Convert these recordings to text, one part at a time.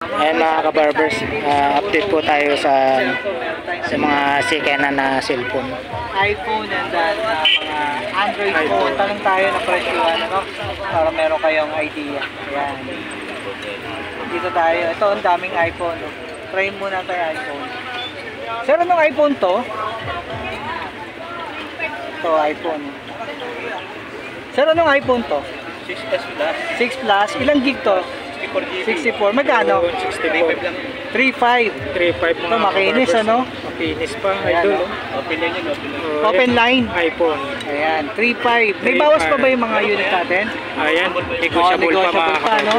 Ayan mga ka-barbers, update po tayo sa mga second-hand na cellphone. iPhone and then mga Android phone. Tanong tayo ng presyuhan, ano? Para meron kayong idea. Ayan. Dito tayo. Ito ang daming iPhone. Try muna tayo iPhone. Sir, anong iPhone to? Ito, iPhone. Sir, anong iPhone to? 6 Plus. 6 Plus. Ilang gig to? 64. Magkano? 65 lang. 3.5. 3.5 Ito, makinis, ano? Makinis pa, Ayan, idol. no? Open line yun, open line. Open line. iPhone. Ayan, 3.5. May bawas pa ba yung mga unit natin? Ayan, negotiable pa mga pa, no?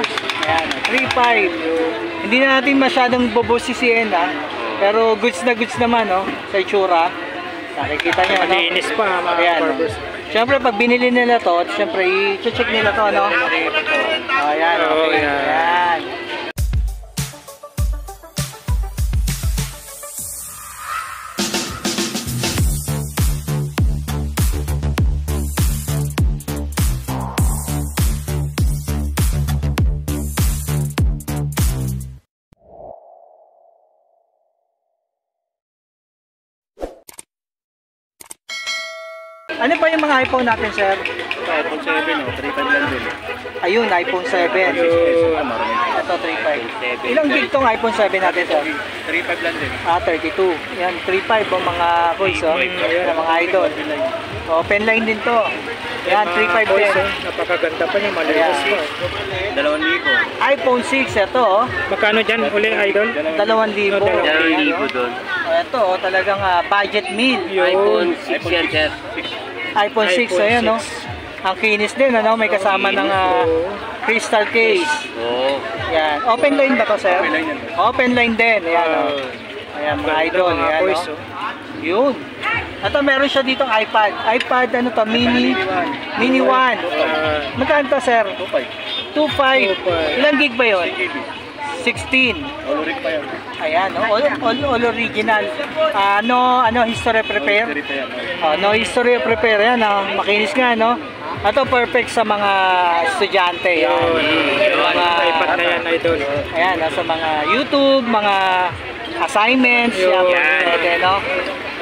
Ayan, 3.5. Hindi na natin masyadong bobosisiin, ha? Pero goods na goods naman, no? Sa itsura. Nakikita nyo, no? Makinis pa mga Ayan, barbers. siyempre, pag binili nila to, siyempre, i-check nila to, no? Ayan, okay. Ayan. Ano pa yung mga iPhone natin, sir? iPhone 7, 3.5 lang din. Ayun, iPhone 7. Ito, 3.5. Ilang gig tong iPhone 7 natin, sir? 3.5 lang din. 32. Yan, 3.5 ang mga boys, oh. Yan, mga idol. Open line din to. Yan, 3.5 din. Napakaganda pa niya, malinis pa. 2,000. iPhone 6, ito, oh. Magkano dyan uli, idol? 2,000. 2,000 doon. Ito, oh, talagang budget meal. iPhone 6 yan, sir. iPhone 6, ayan, no? Ang kinis din, ano? May kasama ng crystal case. Oo. Yan. Open line ba to, sir? Open line din. Ayan, oh. Ayan, mga idol. Ayan, no? Yun. Ito, meron siya ditong iPad. iPad, ano to? Mini 1. Magkano to, sir? 2.5. Ilang gig ba yun? 16. Ayan, no? All original. No history prepare. No history prepare. Yan, makinis nga, no? Ito perfect sa mga estudyante. Yan. Mga iPad na yan, idol. Ayan, sa mga YouTube, mga assignments. Yan, pwede, no?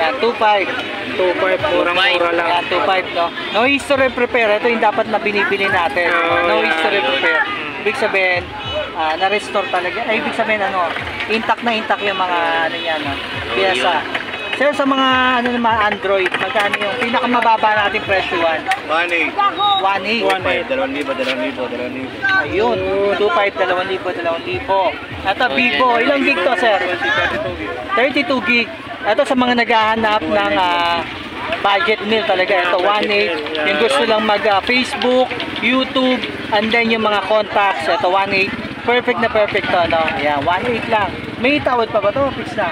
Yan, 2.5. 2.5, murang-mura lang. Yan, 2.5, no? No history prepare. Ito yung dapat na binibili natin. No history prepare. Ibig sabihin, na-restore talaga. Ay, ibig sabihin, ano, intact yung mga, ano yan, no? Piyesa. Sir, sa mga, ano naman, Android, magkano yung pinakamababa natin presyo? 1,800. 1.8. 2,000. Ayun, 2.5, 2,000. Ito, Vivo. Ilang gig to, sir? 32 gig. Ito sa mga naghahanap ng budget meal talaga. Ito, 1.8. Yung gusto lang mag-Facebook, YouTube, and then yung mga contacts. Ito, 1.8. Perfect na perfect to, no? Ayan, 1.8 lang. May tawad pa ba to? Fix na.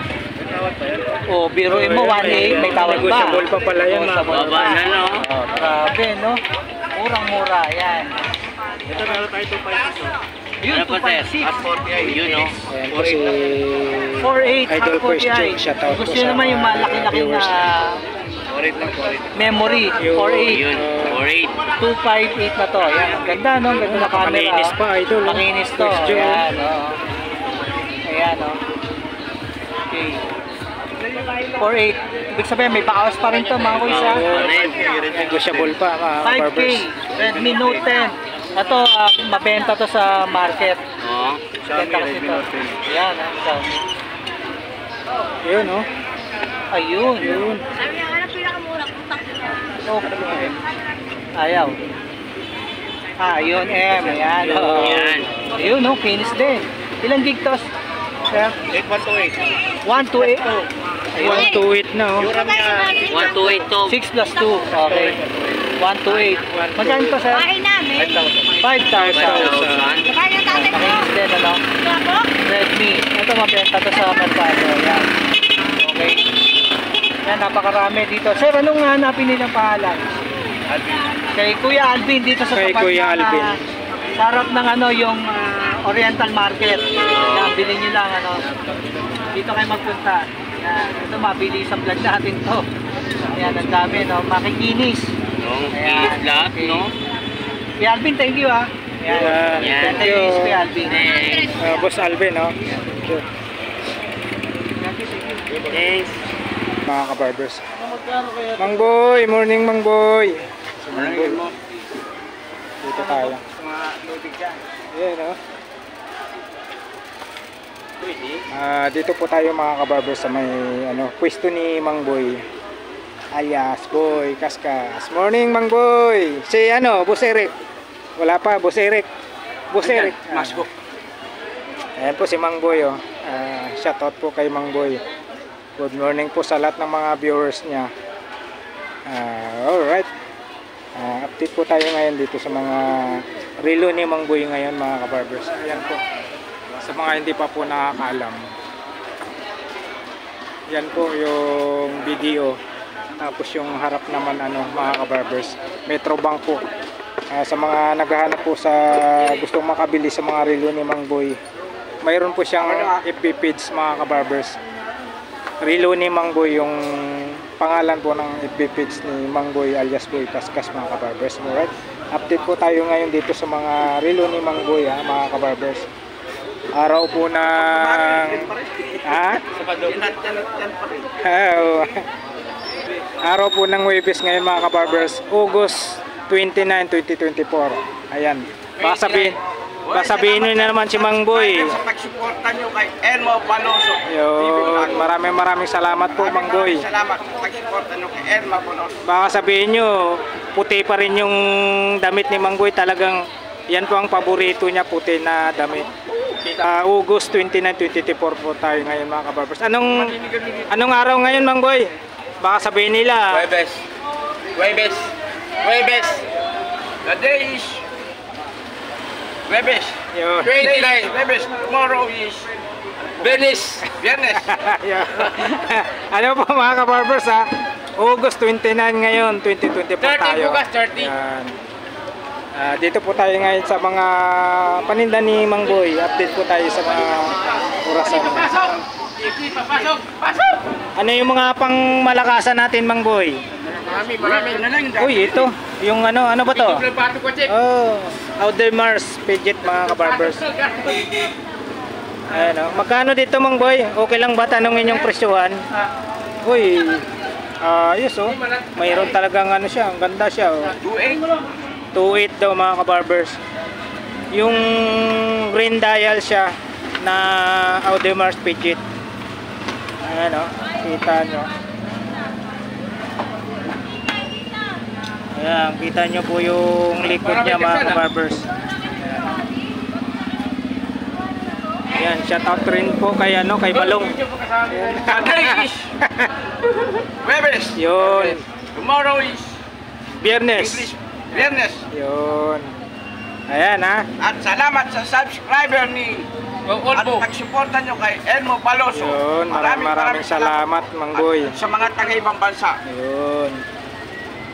Oh, biruin mo 1.8, may tawad pa. Negotiable pa pala yan, mga Baba na, no? Oh, grabe, no? Murang-mura, yan. Ito meron tayo 2.5. Yun, Ano pa, sir? 2.6. Yun, no? Ayan po si 4.8, Idol First Joke. Shoutout po gusto sa naman yung malaki-laki na memory. 4.8. Yun, 4,800. 258 na to. Ayan, ang ganda, no? Ang ganda na camera. Makinis pa, idol. Makinis to. First Joke. Ayan, no? Ayan, no? Okay. 4.8. Ibig sabihin, may bawas pa rin to, mga kuys, ha? Negotiable pa, mga 5K. barbers. Redmi Note 10. Ito, mabenta to sa market. Oo. Benta kasi to. Ayan, ha? Xiaomi. Yun, no? Ayun. Yun. Okay. Ayaw. Ayun, M. Ayan. Yan. Ayun, no? Finish din. Ilang gig to? Sir? 128. 128. Ayun. 128 na, oh. 128 to. 6 plus 2. Okay. 128. Magkano to, sir? 5,000. 5,000. Makinis din, ano? Redmi. Ito, mabenta to sa merkado. Ayan. Okay. Yan, napakarami dito. Sir, anong hanapin nilang pangalan? Kay Kuya Alvin dito sa Kay tapat Kuya ng, Alvin. sa harap ng ano, yung Oriental Market. Yan, bilhin nyo lang, ano. Dito kayo magpunta. Yan, ito mabili sa vlog natin to. Ayan, ang dami, no? Makikinis. Yung Ayan, lahat, okay. no? Kuya Alvin, thank you, ha. Yan. Yan. Thank you. Kuya Alvin. Thanks. Boss Alvin, no? Thank you. Thanks. Mga kabarbers. Mang Boy, morning Mang Boy. Si Mang Boy. Dito tayo. Mga lubig dyan. Ayan, no? Dito po tayo mga kabarbers sa may pwesto ni Mang Boy alias Boy Kaskas. Morning Mang Boy. Si Boss Eric. Wala pa, Boss Eric. Boss Eric. Masbo. Ayan po si Mang Boy, oh. Shoutout po kay Mang Boy. Good morning po sa lahat ng mga viewers niya. Alright. Update po tayo ngayon dito sa mga relo ni Mang Boy ngayon mga kabarbers. Ayan po. Sa mga hindi pa po nakakaalam. Yan po yung video. Tapos yung harap naman mga kabarbers. Metrobank po. Sa mga naghahanap po sa gustong makabili sa mga relo ni Mang Boy. Mayroon po siyang FB page mga kabarbers. Relo ni Mang Boy yung pangalan po ng FB page ni Mang Boy alias Boy Kaskas mga kabarbers. Alright. Update po tayo ngayon dito sa mga relo ni Mang Boy mga kabarbers. Araw po ng araw po ng Huwebes ngayon mga kabarbers, August 29, 2024. Ayan. Baka sabihin nyo na naman si Mang Boy. Sa pagsuporta nyo kay Elmo Paloso. Yun, maraming salamat po Mang Boy. Salamat sa pagsuporta nyo kay Elmo Paloso. Baka sabihin nyo, puti pa rin yung damit ni Mang Boy. Talagang yan po ang paborito niya, puti na damit. August 29, 2024 po tayo ngayon mga kabarbers. Anong araw ngayon Mang Boy? Baka sabihin nila Huwebes. The day is Huwebes. yun. 29 Huwebes. Tomorrow is Viernes. Yeah. Ano po mga kabarbers August 29 ngayon 2024 tayo. 30. Yan. Dito po tayo ngayon sa mga paninda ni Mang Boy. Update po tayo sa mga orasan. Pasok! Ano yung mga pangmalakasan natin Mang Boy? Marami. Uy, ito. Yung ano ba to? Oh, Audemars Pidget mga kabarbers. Ayan o. Magkano dito Mang Boy? Okay lang ba tanongin yung presyuhan? Uy, ayos oh. Mayroon talagang siya. Ang ganda siya oh. 2.8 daw mga kabarbers. Yung green dial siya na Audemars Pidget. Ayan o. Kita nyo. Ayan, kita nyo po yung likod niya mga kabarbers. Ayan, shout out rin po kay kay Balong. Huwebes. Yun. Tomorrow is Biyernes. Viernes. Yun. Ayan At salamat sa subscriber ni at pagsuporta nyo kay Elmo Paloso. Yun, maraming salamat Mang Boy. At sa mga taga-ibang bansa. Yun.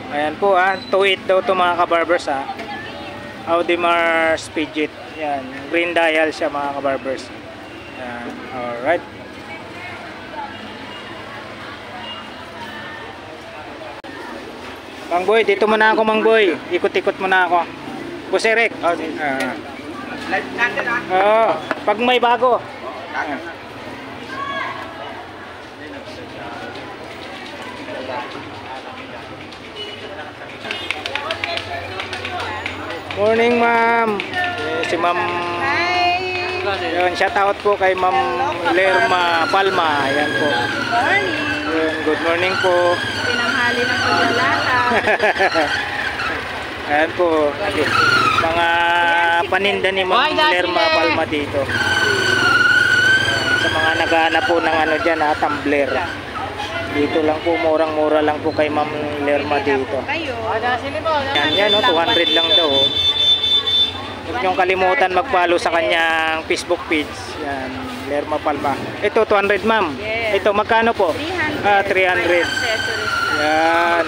Ayan po 2.8 daw to mga kabarbers Audemars Pidget. Yan, green dial siya mga kabarbers. Yan, alright. Mang Boy, dito muna ako Mang Boy. Ikot-ikot muna ako. Boss Eric. Live natin Pag may bago. Morning ma'am. Si ma'am. Yun, shout out po kay ma'am Lerma Palma. Ayan po. Morning. Yun, good morning po. Pinanghali ng paglalata. Ayan po. Mga paninda ni ma'am Lerma Palma dito. Sa mga naghahanap po ng dyan tumbler. Dito lang po, murang-mura lang po kay ma'am Lerma dito. Kayo. Yan 200 lang daw. Huwag niyong kalimutan mag-follow sa kanyang Facebook page. Yan, Lerma Palma. Ito 200 ma'am. Yes. Ito magkano po? 300. 300. Yan.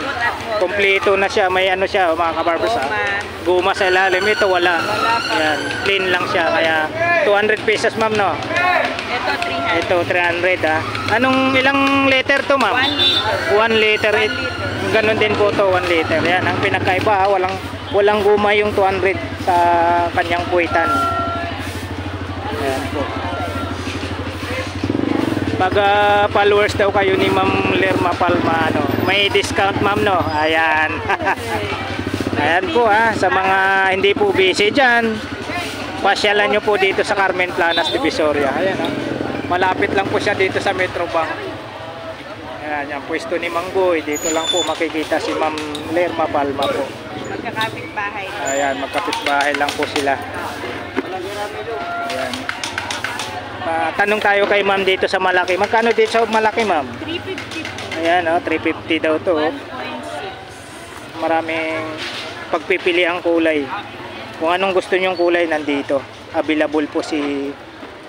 Kompleto na siya. May siya mga kabarbers Guma sa ilalim. Ito wala. Yan. Plain lang siya. Kaya 200 pesos ma'am no? Ito 300. Ito 300 Anong ilang liter to ma'am? 1 liter. 1 liter. Ganun din po to 1 liter. Yan. Ang pinakaiba walang walang guma yung 200 sa kanyang puwitan. Ayan po. Pag followers daw kayo ni Ma'am Lerma Palma, ano, may discount ma'am, no? Ayan. Ayan po sa mga hindi po busy dyan, pasyalan nyo po dito sa Carmen Planas, Divisoria. Ayan, malapit lang po siya dito sa Metro Bank. Ayan, yung pwesto ni Mang Boy, dito lang po makikita si Ma'am Lerma Palma po. Magkakapit bahay. Ayan, magkapit-bahay lang po sila. Ayan. Tanong tayo kay ma'am dito sa Malaki. Magkano dito sa Malaki, ma'am? 350. Ayan, 350 daw to. 1.6. Maraming pagpipili ang kulay. Kung anong gusto nyong kulay, nandito. Available po si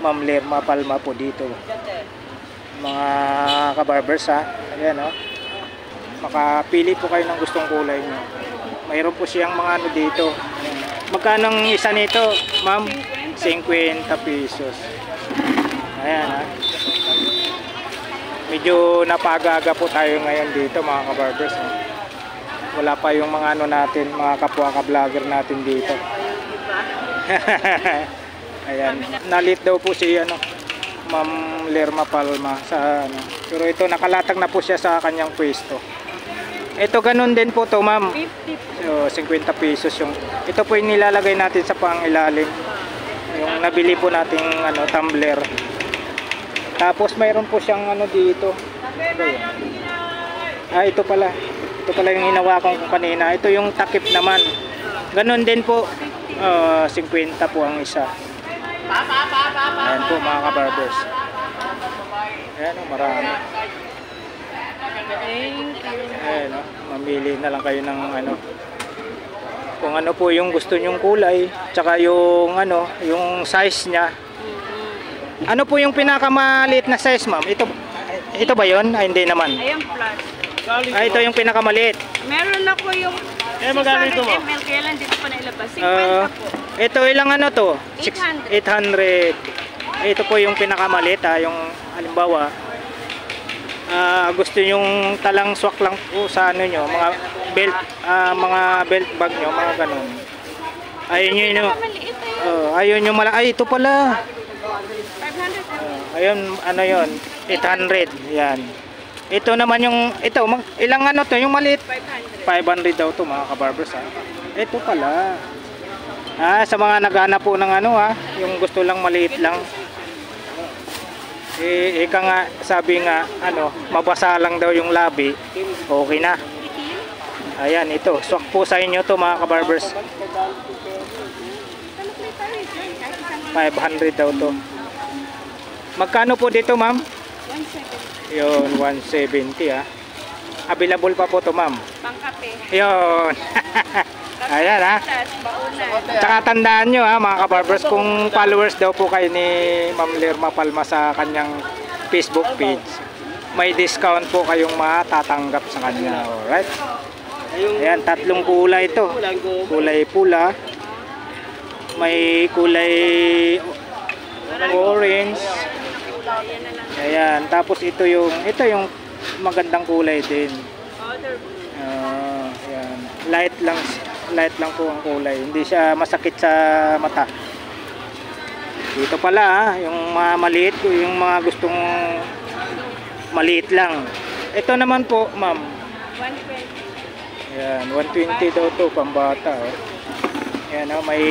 Ma'am Lerma Palma po dito. Mga kabarbers, ayan, makapili po kayo ng gustong kulay nyo. Mayroon po siyang mga ano dito. Magkano ang isa nito, ma'am? 50 pesos. Ayan, medyo napagaga po tayo ngayon dito, mga kabarbers. Wala pa yung mga ano natin, mga kapwa ka-vlogger natin dito. Ayan, nalit daw po si Ma'am Lerma Palma sa ano. Pero ito nakalatag na po siya sa kanyang pwesto. Ito ganun din po to, ma'am. 50. So, 50 pesos yung. Ito po yung nilalagay natin sa pangilalim. Yung nabili po nating tumbler. Tapos mayroon po siyang dito. Ano yun? Ito pala. Ito pala yung hinawakan ko kanina. Ito yung takip naman. Ganun din po. 50 po ang isa. Ayan po mga kabarbers. Ayan marami. Ayan mamili na lang kayo ng kung ano po yung gusto nyong kulay. Tsaka yung yung size niya. Ano po yung pinakamaliit na size, ma'am? Ito ba yun? Hindi naman. Ayan plus. Ito yung pinakamaliit. Meron ako yung magkano ito, 600 ma'am? ml, kaya lang dito pa nailabas. 50 po. Ito ilang 800. 800. Ito po yung pinakamaliit yung halimbawa gusto yung talang swak lang po sa nyo, mga belt belt bag nyo, mga ganun. Ayun yun Maliit ayun. ayun yung ay ito pala. 500. Ayun yun 800. Yan. Ito naman yung ilang to yung maliit. 500. 500 daw to mga kabarbers Ito pala. Sa mga naghanap po ng yung gusto lang maliit lang. Ika nga, sabi nga, mabasa lang daw yung labi. Okay na. Ayan, ito. Swak po sa inyo to mga kabarbers. 500 daw to. Magkano po dito, ma'am? 170. Yun, 170 Available pa po to, ma'am. Pangkape. Yun. Ayan Baunan. Tsaka tandaan nyo mga kabarbers, kung followers daw po kayo ni Ma'am Lerma Palma sa kanyang Facebook page, may discount po kayong matatanggap sa kanya. Alright. Ayan, tatlong kulay ito. Kulay pula, may kulay orange. Ayan, tapos ito yung magandang kulay din. Ayan, light lang po ang kulay, hindi siya masakit sa mata. Dito pala yung mga maliit, yung mga gustong maliit lang. Ito naman po, ma'am, 120. ayan, 120 daw to, pambata. Ayan, may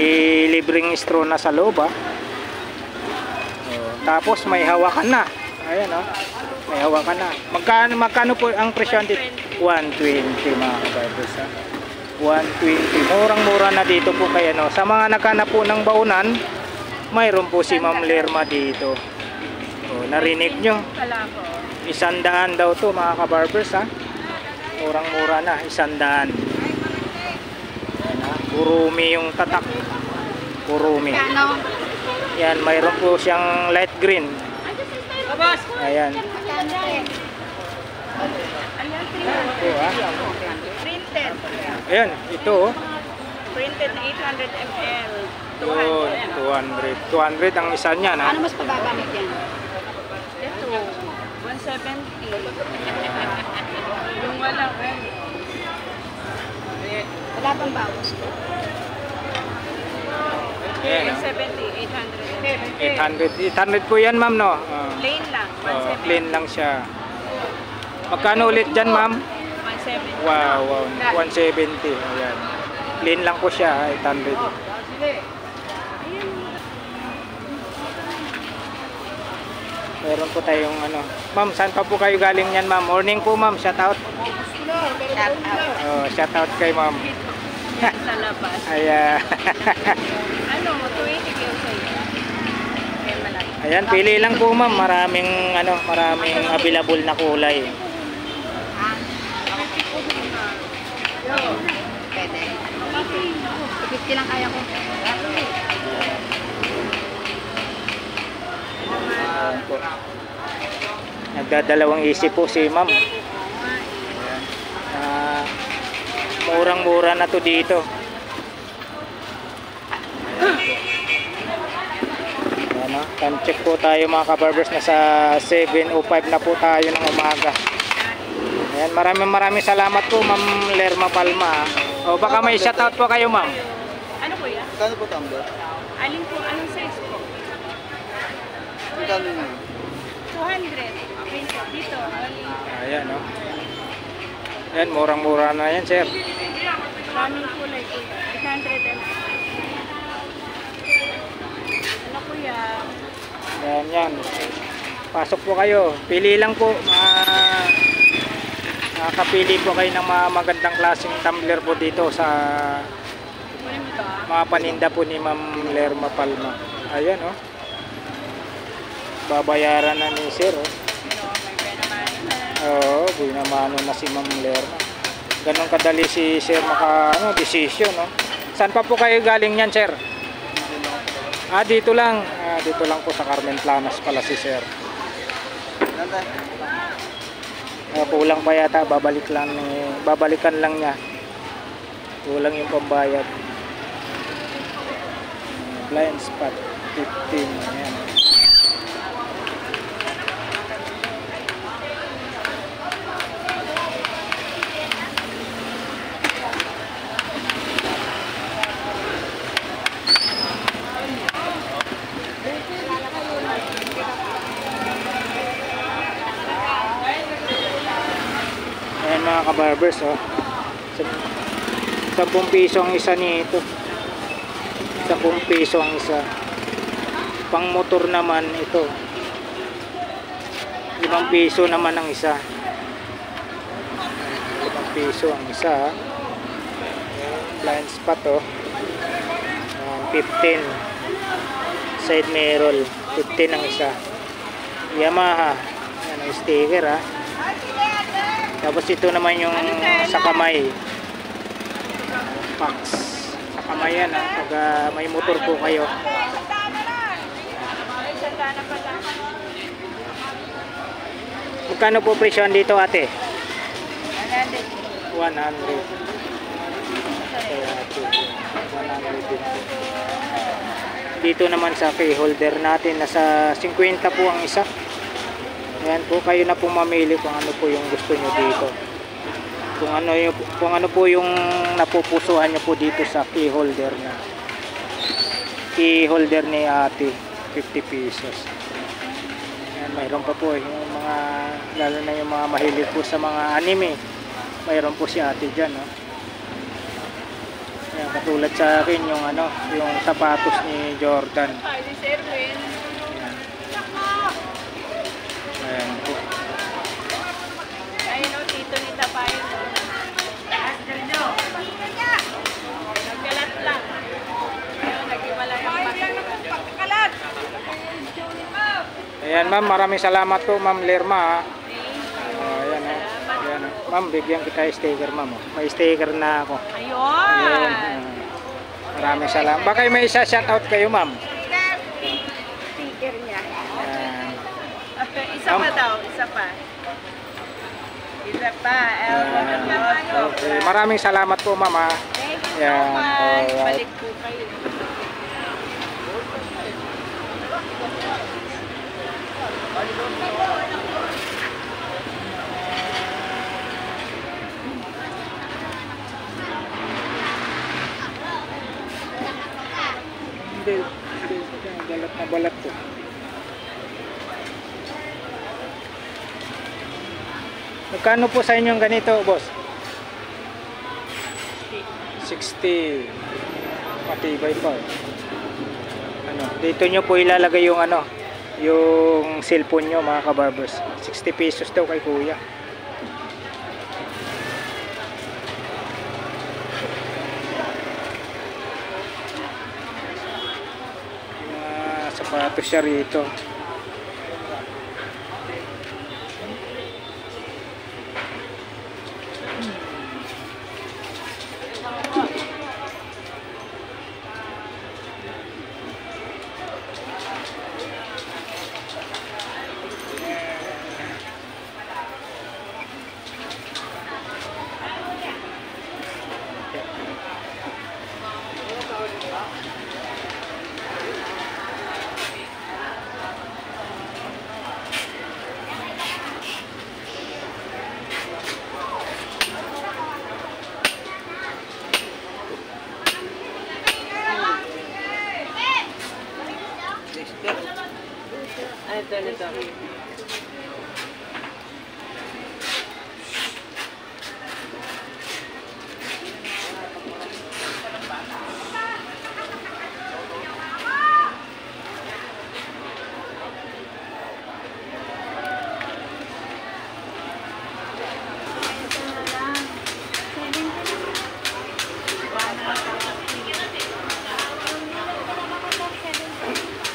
libreng straw na sa loob. Tapos may hawakan na. Ayan, may hawakan na. Magkano po ang presyo dito? 120 mga kabarbers 120. Murang-mura na dito po kaya sa mga naghanap po ng baunan, mayroon po si Ma'am Lerma dito. Narinig nyo? 100 daw to mga kabarbers Murang-mura na, 100. Kurumi yung tatak. Kurumi. Yan, mayroon po siyang light green. Ayan. Printed. Ayan, ito Printed na 800 ml. Yun, 200. 200 ang isa niya Ano mas pabagamit yan? Ito, 170. Yung walang Wala pang bawas. Ayan, oh. 70, 800. 800 po yan, ma'am, no? Plain lang, Plain lang siya. Magkano ulit dyan, ma'am? 170. Wow, 170. Ayan. Plain lang po siya, 800. Meron po tayong ano. Ma'am, saan pa po kayo galing yan, ma'am? Morning po, ma'am. Shout out. Shout out. Oh, shout out kay ma'am. Yan sa labas. Ayan. Ano, 280 kayo sa'yo. Kaya malaki. Ayan, pili lang po, ma'am. Maraming available na kulay. Pwede. 50 lang kaya ko. Ayan po. Nagdadalawang isip po si ma'am. Murang-mura na to dito. Ayan, no? Time check po tayo mga kabarbers. Nasa 7:05 na po tayo ng umaga. Ayan, maraming salamat po, Ma'am Lerma Palma. O baka may shoutout po kayo, ma'am. Ano po yan? Kano po tumbler? Alin po, anong size po? Kano na? 200. Okay po, dito. Ayan, no? Ayan, murang-mura na yan, sir. Maraming kulay po. 800 and... Ano po yan? Yan. Pasok po kayo. Pili lang po. Nakakapili po kayo ng mga magandang klaseng tumbler po dito sa mga paninda po ni Ma'am Lerma Palma. Ayan, oh. Babayaran na ni sir, oh. Oo, binamano na si Ma'am Lerma. Ganun kadali si sir decision, no? Saan pa po kayo galing yan, sir? Dito lang. Dito lang po sa Carmen Planas pala si sir. Kulang pa yata, babalikan lang niya. Kulang yung pambayad. Blind spot 15. Ayan. Ayan mga kabarbers, oh. 10 piso ang isa nito. 10 piso ang isa. Pang motor naman ito. 5 piso naman ang isa. 5 piso ang isa. Blind spot, oh. 15. Side mirror 15 ang isa. Yamaha. Yan ang sticker, ha. Tapos ito naman yung sa kamay. Pax. Sa kamay yan, ha. Pag may motor po kayo. Magkano po presyon dito, ate? 100. 100 din. Dito naman sa key holder natin, nasa 50 po ang isa. Ayan po, kayo na po mamili kung ano po yung gusto nyo dito. Kung ano po yung napupusuhan nyo po dito sa key holder na. Key holder ni ate, 50 pesos. Ayan, mayroon pa po yung mga, lalo na yung mga mahilig po sa mga anime. Mayroon po si ate dyan, no? Ayan, katulad sa akin yung yung sapatos ni Jordan. Ayan po. Ayun o, tito ni Tapayo. Nagkalat lang. Ayun, nag-iwala yung pagkalat. Ayan, ma'am, maraming salamat po, Ma'am Lerma. Ayan, ayan. Ma'am, bigyan kita sticker, ma'am. May sticker na ako. Ayun. Maraming salamat. Baka may isa shoutout kayo, ma'am. Sticker niya. Ayan. Isa pa daw, isa pa. Isa pa. Okay. Maraming salamat po, ma'am. Thank you so Ayan. much. Alright. Balik po kayo. Magkano po sa inyo ganito, boss? 60. Matibay pa. Ano, dito nyo po ilalagay yung ano, yung cellphone nyo mga kabarbers. 60 pesos daw kay kuya. Sapatos siya rito.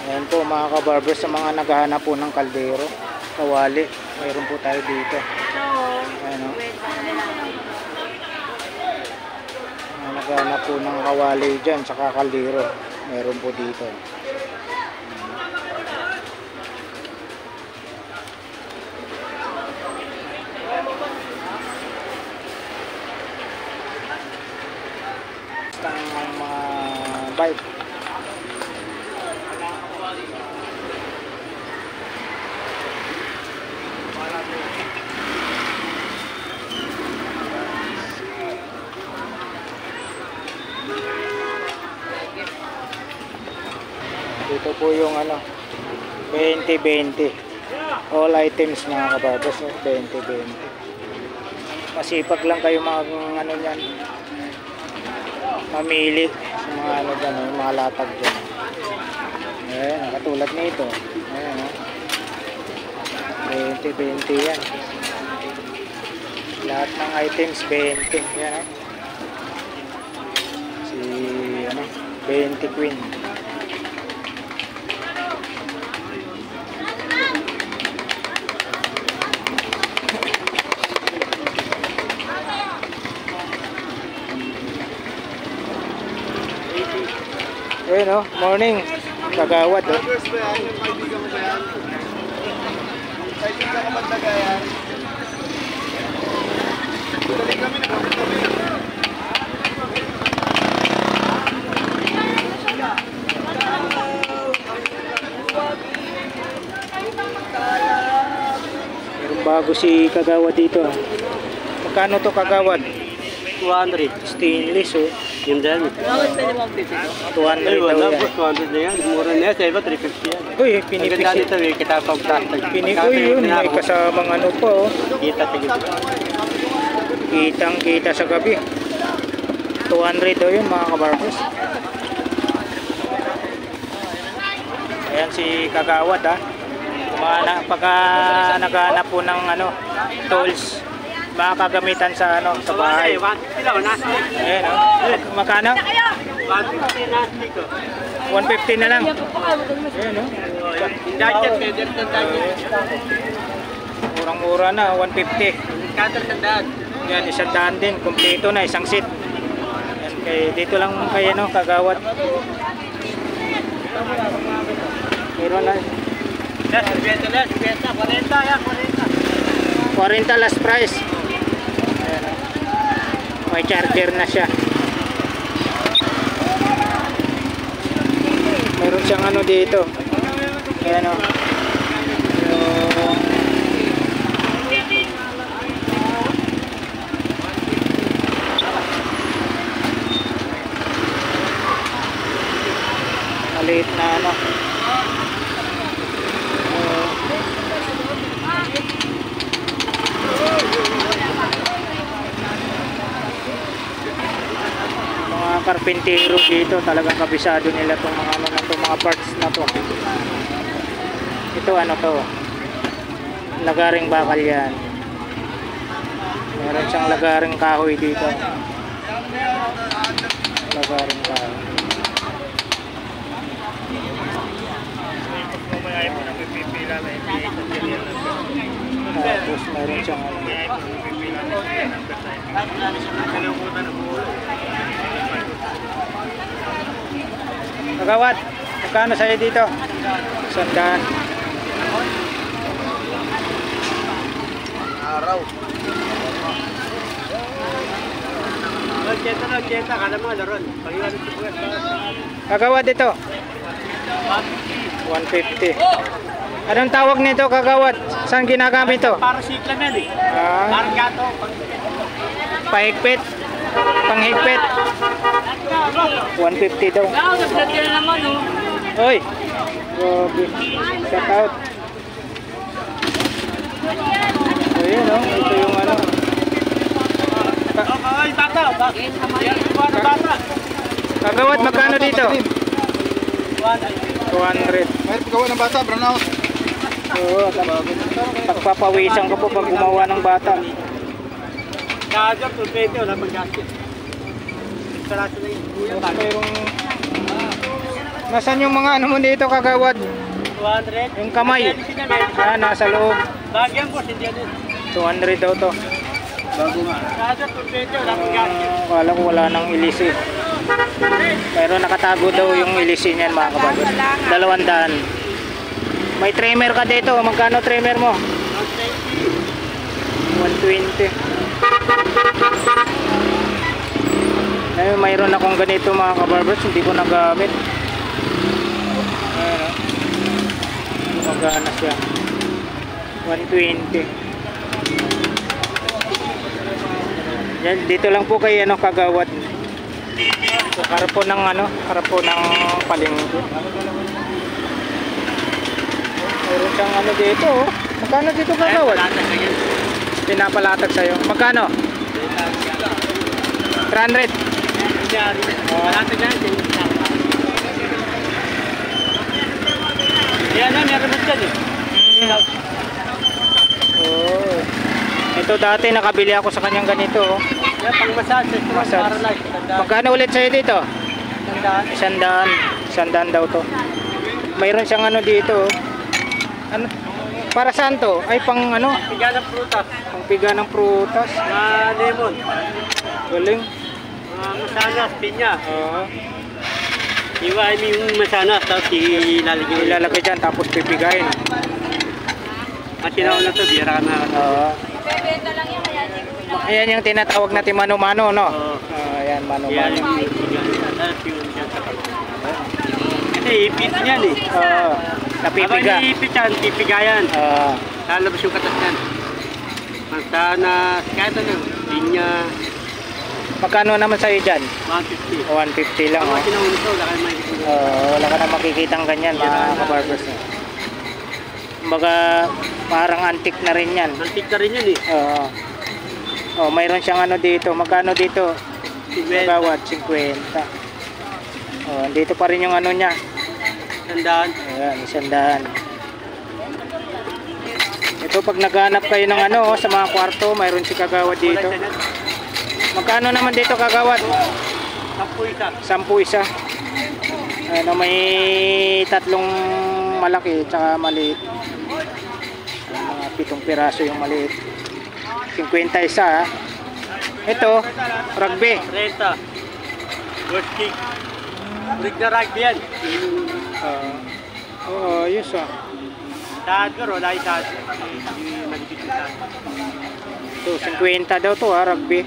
Ayan po mga kabarbers, sa mga naghahanap po ng kaldero, kawali, mayroon po tayo dito. Ayan o. Mga naghahanap po ng kawali dyan, saka kaldero, mayroon po dito. Ang mga bike. Dito po yung ano, 20-20. All items mga kabarbers, 20-20. Masipag lang kayo mga ano yan, mamili sa mga ano dyan, mga latag dyan. Ayan, katulad nito. Ayan, 20-20 yan. Lahat ng items 20. Yan, si ano, 20 queen. Ayun o, morning. Kagawad o. Meron bago si Kagawad dito. Magkano to Kagawad? 200. Stainless o. Yung dami. 200 Ay, wala daw po, yan. 200 na yan. Mura na yan, sa iba 350 yan. Uy, Ang ganda pinipix. dito, may kitapang plastic. Uy, yun. May kasamang ano pa o. Kita, tigil. Kitang kita sa gabi. 200 daw yun mga kabarbers. Ayan si Kagawad ha. Pagka naghahanap po ng ano, tools, mga kagamitan sa ano, sa bahay. Ayan o. Makano? 150 na lang. Ayan o. Murang-mura na, 150. Yan, 100 din. Kompleto na, isang seat. Yan, dito lang kay ano, Kagawad. Meron na. 40 last price. Ayan, may charger na siya. Meron siyang ano dito. Ayan o. Maliit na ano. karpentero dito, talagang kabisado nila tong mga ano na to, mga parts na to. Ito ano to? Lagaring bakal yan. Meron siyang lagaring kahoy dito. Lagaring kahoy. Tapos meron siyang ano. Kagawad, magkano sa'yo dito? 100. Araw. Kagawad ito. 150. Anong tawag nito, kagawad? Saan ginagamit ito? Para siklan yan eh. Ah, Parang gato. pahigpit. Panghigpit. 150 daw. Oy. Grabe. Shout out. Ayun oh, ito yung ano. Ay, bata. Bata. Kagawad, magkano dito? 200. May paggawa ng bata, brown out. Oo, pagpapawisan ko po pag gumawa ng bata. Kaya pulpete, wala pang gasket. Sarado na yun. Mayroong... Nasaan yung mga ano mo dito, kagawad? 200. Yung kamay. Ah, nasa loob. Bagyan po, hindi yan. 200 daw to. Bago nga. Kaya pulpete, wala pang gasket. Kala ko wala nang ilisi. Pero nakatago daw yung ilisi niyan, mga kabagos. 200. May trimmer ka dito. Magkano trimmer mo? 120. Ayun, mayroon akong ganito, mga kabarbers. Hindi ko nagamit. Ayun, magana siya. 120. Yan, dito lang po kay ano, kagawad. So, karapo ng ano, karapo ng palengke. Meron siyang ano dito, oh. Magkano dito, kagawad? Pinapalatag sa'yo. Magkano? 300. Malatag na yan. Yan na, meron na dyan eh. Oh. Ito dati nakabili ako sa kanyang ganito, oh. Yan, pang massage. Massage. Para life. Magkano ulit sa'yo dito? 100. 100 daw to. Mayroon siyang ano dito, oh. Ano? Para saan to? Ay, pang ano? Piga ng prutas. Pang piga ng prutas. Na lemon. Galing. Masanas, pinya. Oo. Iwain mo yung masanas, tapos ilalagay. Ilalagay dyan, tapos pipigain. At sinauna to, bira na. Oo. Bebenta lang yan, kaya hindi ko na. Ayan yung tinatawag natin mano-mano, no? Oo. Ayan, Yan mano-mano. yung piga. Tapos yung dyan sa kasi ipit niyan eh. Oo. Habang Napipiga. ipit yan, pipigayan. Oo. Lalabas yung katas yan. Mansanas, kahit ano, pinya, Magkano naman sa'yo dyan? 150. 150 lang, Ang oh. sinauna to, wala kayo makikita. Wala ka na makikitang ganyan, mga kabarbers. Kumbaga, parang antique na rin yan. Antik na rin yun eh. Oo. Oh, mayroon siyang ano dito. Magkano dito? Magawad, 50. Oh, dito pa rin yung ano niya. Tandaan. Ayan, 100. Ito, pag naghanap kayo ng ano, oh, sa mga kwarto, mayroon si kagawad dito. Magkano naman dito, kagawad? 10 isa. Ano, may tatlong malaki tsaka maliit. Mga 7 piraso yung maliit. 50 isa, ha. Ito, rugby. 30. First kick. Rig na rugby yan. Oo, ayos, ah. Saan ko, wala yung saan. Magigit yung saan. Ito, 50 daw to, ha, rugby.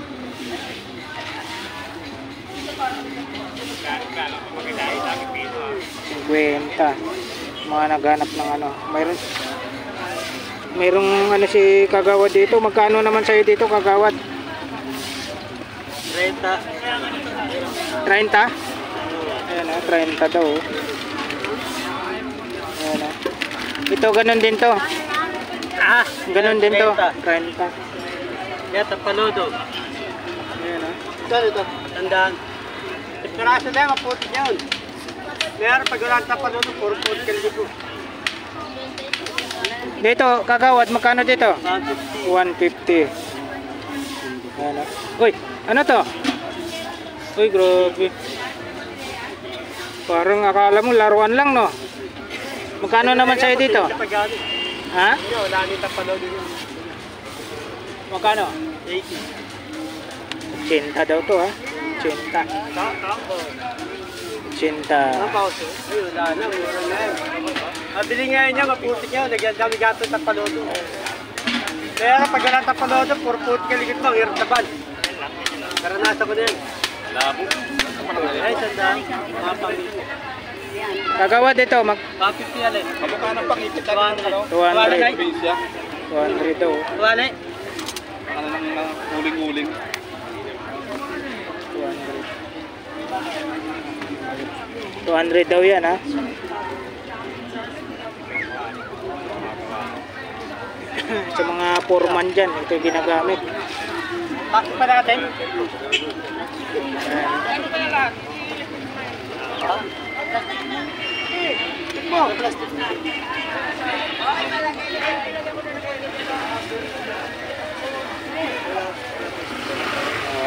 Mga naghanap ng ano. Mayroong ano si kagawad dito. Magkano naman sa'yo dito, kagawad? 30. 30? Ayan, 30 daw. Ayan, ito, ganun din to. Ah, Ganun din to. 30. 30. Yan, tapalodo. Ayan, Ito. Tandaan. Piraso na, maputi yun. Meron pag walang tapan doon, puro puti ka libo. Dito, kagawad, magkano dito? 150. 150. Ano? Uy, ano to? Uy, grabe. Parang akala mo laruan lang, no? Magkano naman sa'yo dito? Ha? Wala nang tapan doon yun. Magkano? 80. 80 daw to, ha? 80. 80. pauso? Ay, wala na, mura na yun. Mabili ngayon niya, maputi niya, nagyandami gato ng tapalodo. Kaya pag walang tapalodo, puro puti ka ligit mo, hirap taban. Karanasan ko na yan. Labo. Ay, sandaan. Mga pamilya. Kagawad dito, 150 alin. Kamukha ng pangipit. 200. 200 daw. Wala. Ano nang uling-uling. 200 daw yan, ha? Sa mga foreman dyan, ito yung ginagamit. Bakit pa natin?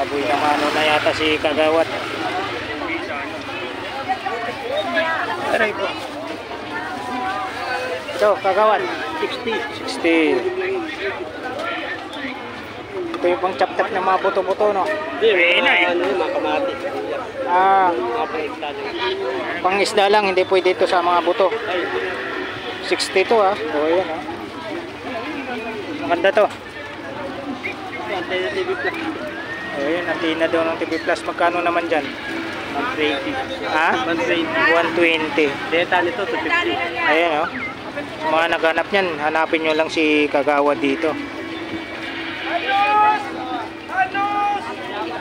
Aboy na mano na yata si Kagawad. Aray po. Ito, Kagawad. 60. 60. Ito yung pang chap-chap ng mga buto-buto, no? Ano, mga kamati. Ah, Mga pangitado. pang isda lang, hindi pwede ito sa mga buto. 60 to, ha? O, yan, ha? Maganda to. Antay na TV Plus. Ayun, natina daw ng TV Plus. Magkano naman dyan? 120. Ha? 120. Deta nito, 250. Ayan, oh. Sa mga naghanap niyan, hanapin nyo lang si Kagawad dito.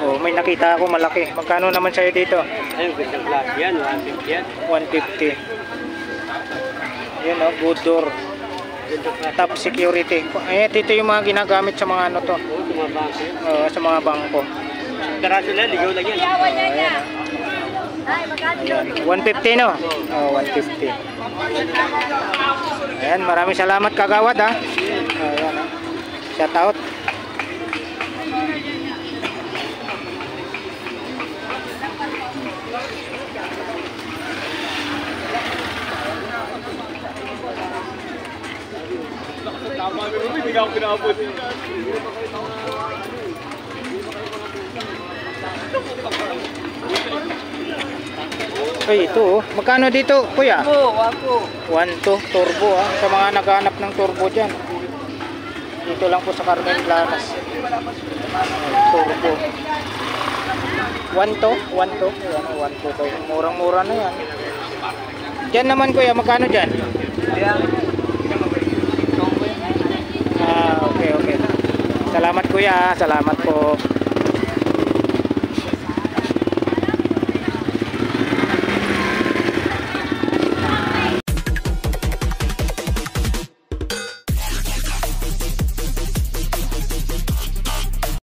Oh, may nakita ako malaki. Magkano naman sa'yo dito? Ayun, gandang klase yan, 150 yan. 150. Ayan, oh, good door. Top security. Ayan, dito yung mga ginagamit sa mga ano to. Oo, tumabang ko. Sa mga bangko. Karaso na, ligaw lang yan. Ayan. 150, no? Oh, 150. Ayan, maraming salamat Kagawad, ha. Ayan, ha. Shout out. Hindi ako pinabot. Ay, ito, oh. Magkano dito, kuya? Wako. 1.2 turbo, ha. Sa mga naghanap ng turbo dyan. Dito lang po sa Carmen Planas. Turbo. 1.2? 1.2? Ayan, 1.2 daw. Murang-mura na yan. Dyan naman, kuya, magkano dyan? Ah, okay, okay. Salamat, kuya. Salamat po.